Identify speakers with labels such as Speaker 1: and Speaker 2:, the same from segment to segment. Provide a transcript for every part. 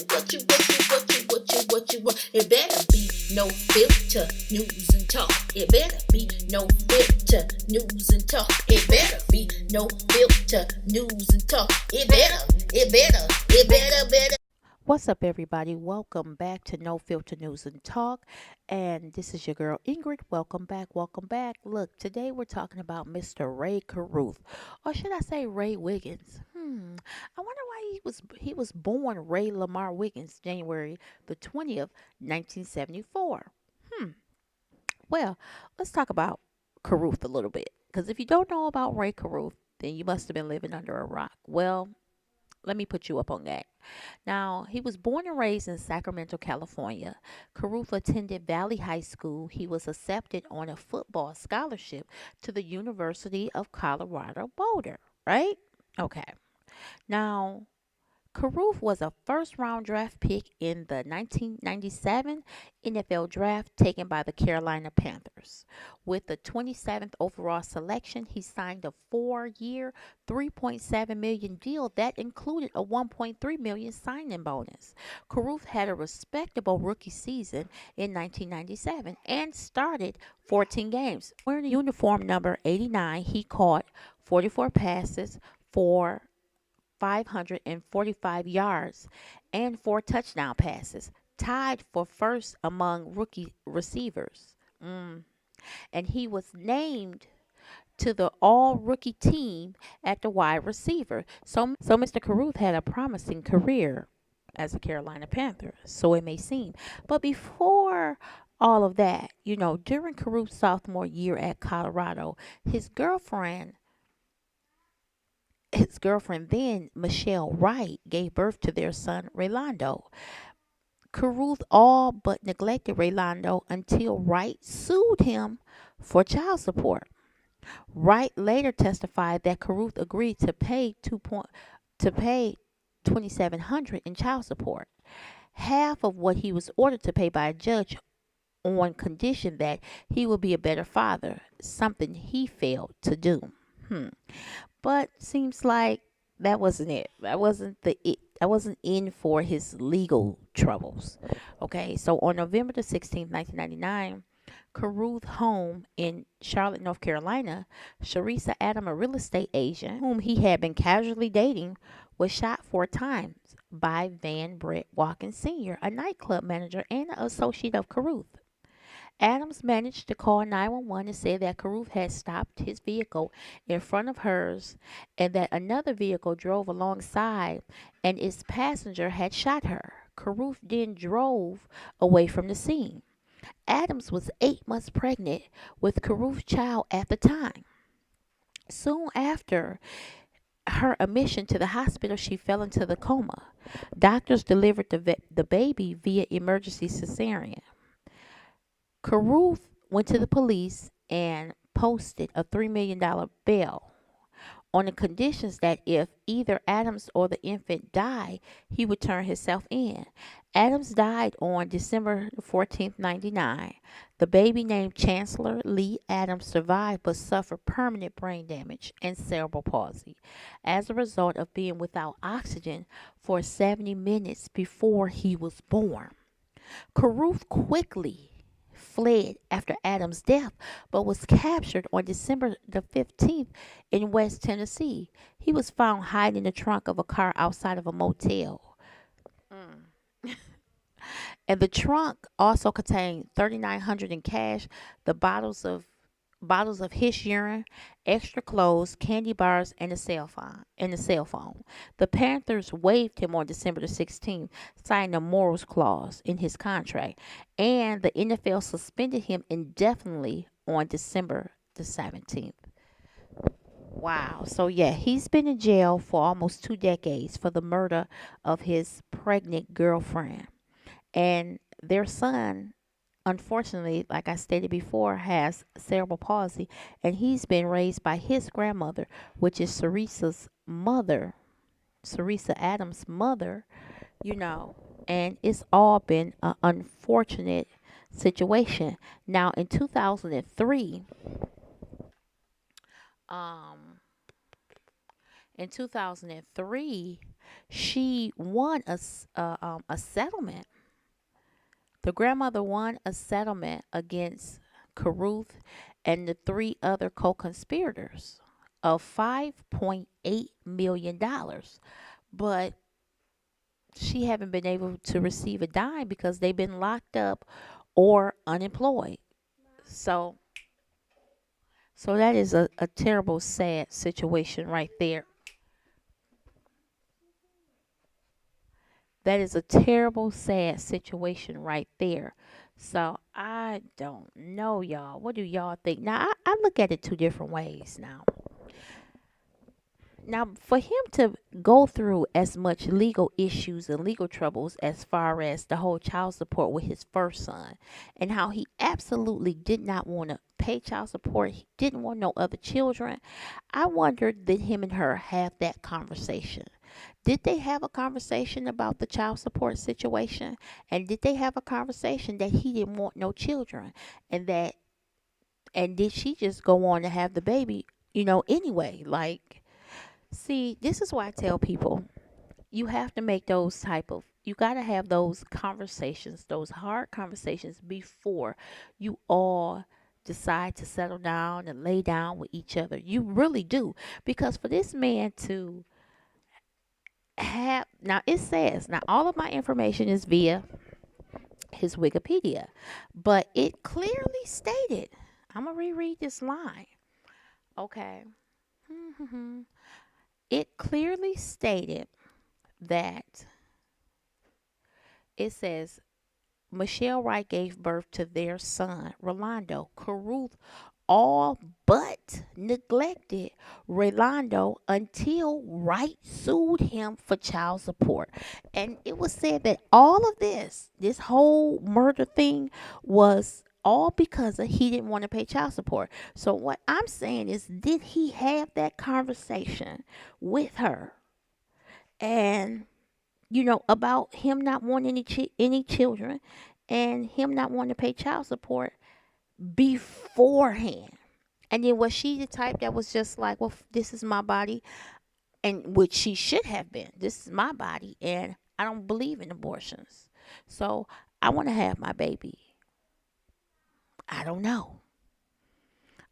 Speaker 1: What? It better be no filter news and talk. It better be no filter news and talk. It better be no filter news and talk. It better.
Speaker 2: What's up, everybody? Welcome back to No Filter News and Talk. And this is your girl Ingrid. Welcome back. Welcome back. Look, today we're talking about Mr. Ray Caruth, or should I say Ray Wiggins? I wonder why he was born Ray Lamar Wiggins, January 20th, 1974. Hmm. Well, let's talk about Caruth a little bit, because if you don't know about Ray Caruth, then you must have been living under a rock. Well, let me put you up on that. Now, he was born and raised in Sacramento, California. Caruth attended Valley High School. He was accepted on a football scholarship to the University of Colorado Boulder, right? Okay. Now, Caruth was a first round draft pick in the 1997 NFL draft taken by the Carolina Panthers. With the 27th overall selection, he signed a 4-year, $3.7 million deal that included a $1.3 million signing bonus. Caruth had a respectable rookie season in 1997 and started 14 games. Wearing the uniform number 89, he caught 44 passes for 545 yards and 4 touchdown passes, tied for first among rookie receivers. And he was named to the all rookie team at the wide receiver. So Mr. Caruth had a promising career as a Carolina Panther, so it may seem. But before all of that, during Caruth's sophomore year at Colorado, his girlfriend his girlfriend then, Michelle Wright, gave birth to their son, Rolando. Caruth all but neglected Rolando until Wright sued him for child support. Wright later testified that Caruth agreed to pay 2,700 in child support, half of what he was ordered to pay by a judge on condition that he would be a better father, something he failed to do. Hmm. But seems like that wasn't it. I wasn't in for his legal troubles. Okay, so on November 16th, 1999, Caruth home in Charlotte, North Carolina, Sharissa Adam, a real estate agent whom he had been casually dating, was shot 4 times by Van Brett Watkins Sr., a nightclub manager and an associate of Caruth. Adams managed to call 911 and say that Caruth had stopped his vehicle in front of hers and that another vehicle drove alongside and its passenger had shot her. Caruth then drove away from the scene. Adams was 8 months pregnant with Caruth's child at the time. Soon after her admission to the hospital, she fell into the coma. Doctors delivered the baby via emergency cesarean. Caruth went to the police and posted a $3 million bail on the conditions that if either Adams or the infant died, he would turn himself in. Adams died on December 14th, 1999. The baby, named Chancellor Lee Adams, survived but suffered permanent brain damage and cerebral palsy as a result of being without oxygen for 70 minutes before he was born. Caruth quickly fled after Adams' death, but was captured on December 15th in West Tennessee. He was found hiding in the trunk of a car outside of a motel. And the trunk also contained 3,900 in cash, the bottles of his urine, extra clothes, candy bars, and a cell phone. The Panthers waived him on December 16th, signing a morals clause in his contract, and the NFL suspended him indefinitely on December 17th. Wow. So yeah, he's been in jail for almost 2 decades for the murder of his pregnant girlfriend. And their son, unfortunately, like I stated before, has cerebral palsy, and he's been raised by his grandmother, which is Sarissa Adams' mother, you know, and it's all been an unfortunate situation. Now, um, in 2003, she won a settlement. The grandmother won a settlement against Caruth and the three other co-conspirators of $5.8 million, but she haven't been able to receive a dime because they've been locked up or unemployed. So, so that is a terrible, sad situation right there. That is a terrible, sad situation right there. So I don't know, y'all. What do y'all think? Now I look at it two different ways now. Now, for him to go through as much legal issues and legal troubles as far as the whole child support with his first son, and how he absolutely did not want to pay child support, he didn't want no other children. I wondered, did him and her have that conversation? Did they have a conversation about the child support situation? And did they have a conversation that he didn't want no children? And that, and did she just go on to have the baby, anyway? Like, see, this is why I tell people you have to make you got to have those conversations, those hard conversations before you all decide to settle down and lay down with each other. You really do. Because for this man to have, now it says, now all of my information is via his Wikipedia, but it clearly stated, I'm going to reread this line. Okay. It clearly stated that it says Michelle Wright gave birth to their son, Rolando. Caruth all but neglected Rolando until Wright sued him for child support. And it was said that all of this whole murder thing, was all because he didn't want to pay child support. So what I'm saying is, did he have that conversation with her? And about him not wanting any children, and him not wanting to pay child support beforehand. And then was she the type that was just like, well, this is my body, and which she should have been. This is my body, and I don't believe in abortions. So I want to have my baby. I don't know.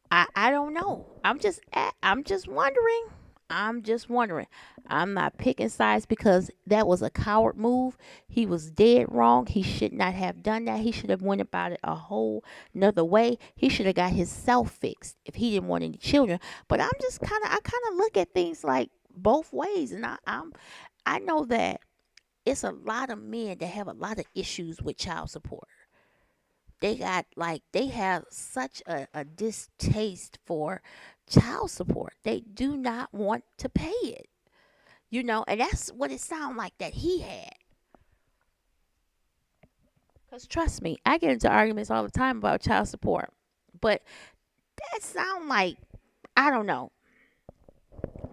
Speaker 2: I don't know. I'm just wondering. I'm just wondering. I'm not picking sides because that was a coward move. He was dead wrong. He should not have done that. He should have went about it a whole nother way. He should have got himself fixed if he didn't want any children. But I kind of look at things like both ways, and I know that it's a lot of men that have a lot of issues with child support. They have such a distaste for child support. They do not want to pay it. And that's what it sounded like that he had. Because trust me, I get into arguments all the time about child support. But that sound like, I don't know.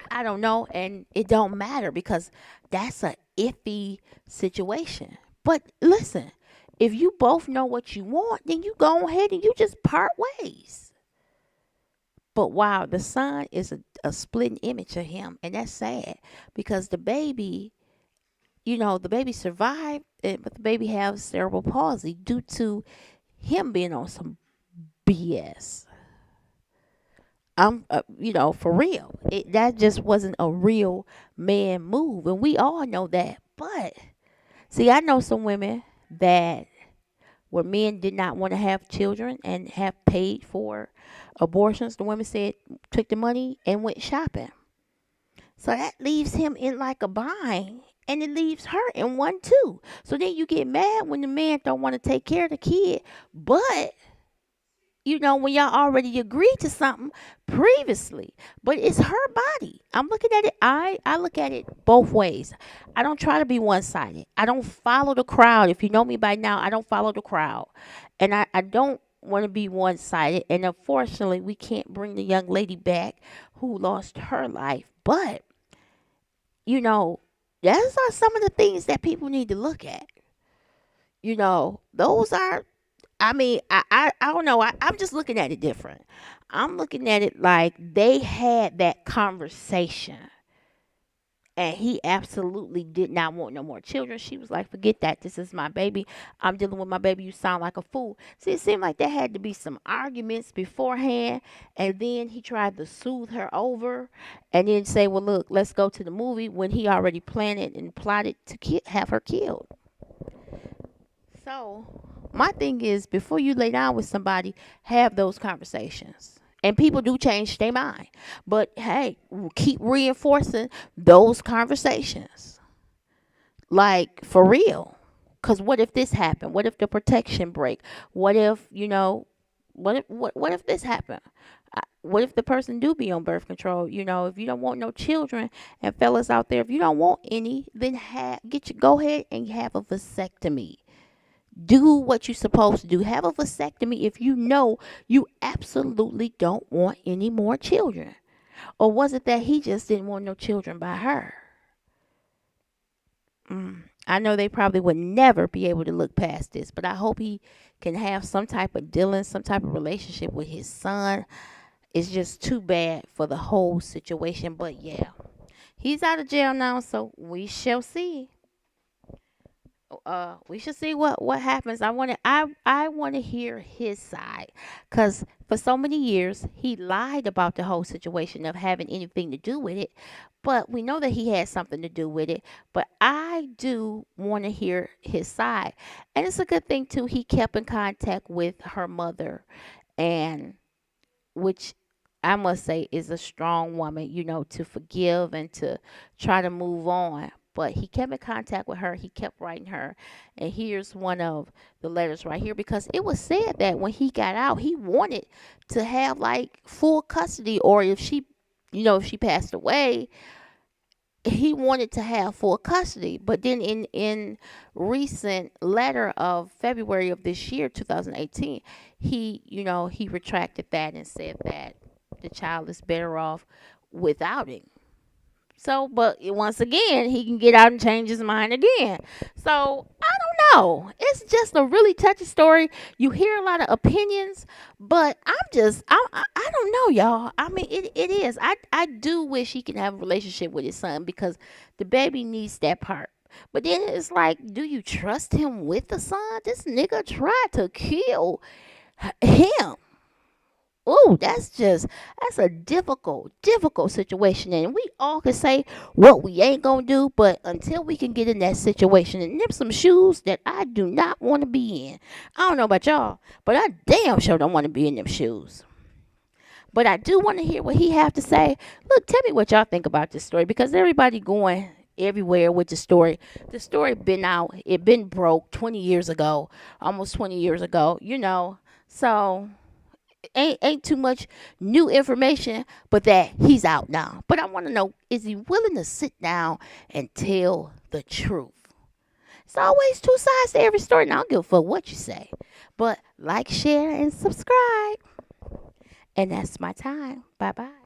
Speaker 2: I don't know, and it don't matter because that's a iffy situation. But listen, if you both know what you want, then you go ahead and you just part ways. But wow, the son is a splitting image of him, and that's sad because the baby survived, but the baby has cerebral palsy due to him being on some BS. For real. That just wasn't a real man move, and we all know that. But see, I know some women that where men did not want to have children and have paid for abortions. The women said took the money and went shopping. So that leaves him in like a bind, and it leaves her in one too. So then you get mad when the man don't want to take care of the kid, but when y'all already agreed to something previously, but it's her body. I'm looking at it. I look at it both ways. I don't try to be one-sided. I don't follow the crowd. If you know me by now, I don't follow the crowd, and I don't want to be one-sided. And unfortunately, we can't bring the young lady back who lost her life. But those are some of the things that people need to look at. Those are, I mean, I don't know. I'm just looking at it different. I'm looking at it like they had that conversation And he absolutely did not want no more children. She was like, forget that. This is my baby. I'm dealing with my baby. You sound like a fool. See, it seemed like there had to be some arguments beforehand. And then he tried to soothe her over and then say, well, look, let's go to the movie when he already planned it and plotted to have her killed. So, my thing is, before you lay down with somebody, have those conversations. And people do change their mind. But hey, keep reinforcing those conversations. Like, for real. Because what if this happened? What if the protection break? What if, what if this happened? What if the person do be on birth control? If you don't want no children, and fellas out there, if you don't want any, then go ahead and have a vasectomy. Do what you're supposed to do. Have a vasectomy if you know you absolutely don't want any more children. Or was it that he just didn't want no children by her? I know they probably would never be able to look past this, but I hope he can have some type of dealing, some type of relationship with his son. It's just too bad for the whole situation. But yeah, he's out of jail now, so we shall see. We should see what happens. I want to hear his side, cuz for so many years he lied about the whole situation of having anything to do with it, but we know that he had something to do with it. But I do want to hear his side. And it's a good thing too, he kept in contact with her mother, and which I must say is a strong woman, to forgive and to try to move on. But he kept in contact with her. He kept writing her. And here's one of the letters right here, because it was said that when he got out, he wanted to have like full custody, or if she passed away, he wanted to have full custody. But then in recent letter of February of this year, 2018, he retracted that and said that the child is better off without him. So, but once again, he can get out and change his mind again. So, I don't know. It's just a really touchy story. You hear a lot of opinions, but I don't know, y'all. I mean, it is. I do wish he can have a relationship with his son, because the baby needs that part. But then it's like, do you trust him with the son? This nigga tried to kill him. Oh, that's a difficult situation. And we all can say what we ain't gonna do, but until we can get in that situation, and them some shoes that I do not want to be in. I don't know about y'all, but I damn sure don't want to be in them shoes. But I do want to hear what he have to say. Look, tell me what y'all think about this story, because everybody going everywhere with the story. The story been out, it been broke 20 years ago, almost 20 years ago. So ain't too much new information, but that he's out now. But I want to know, is he willing to sit down and tell the truth? It's always two sides to every story, and I don't give a fuck what you say. But like, share, and subscribe. And that's my time. Bye bye.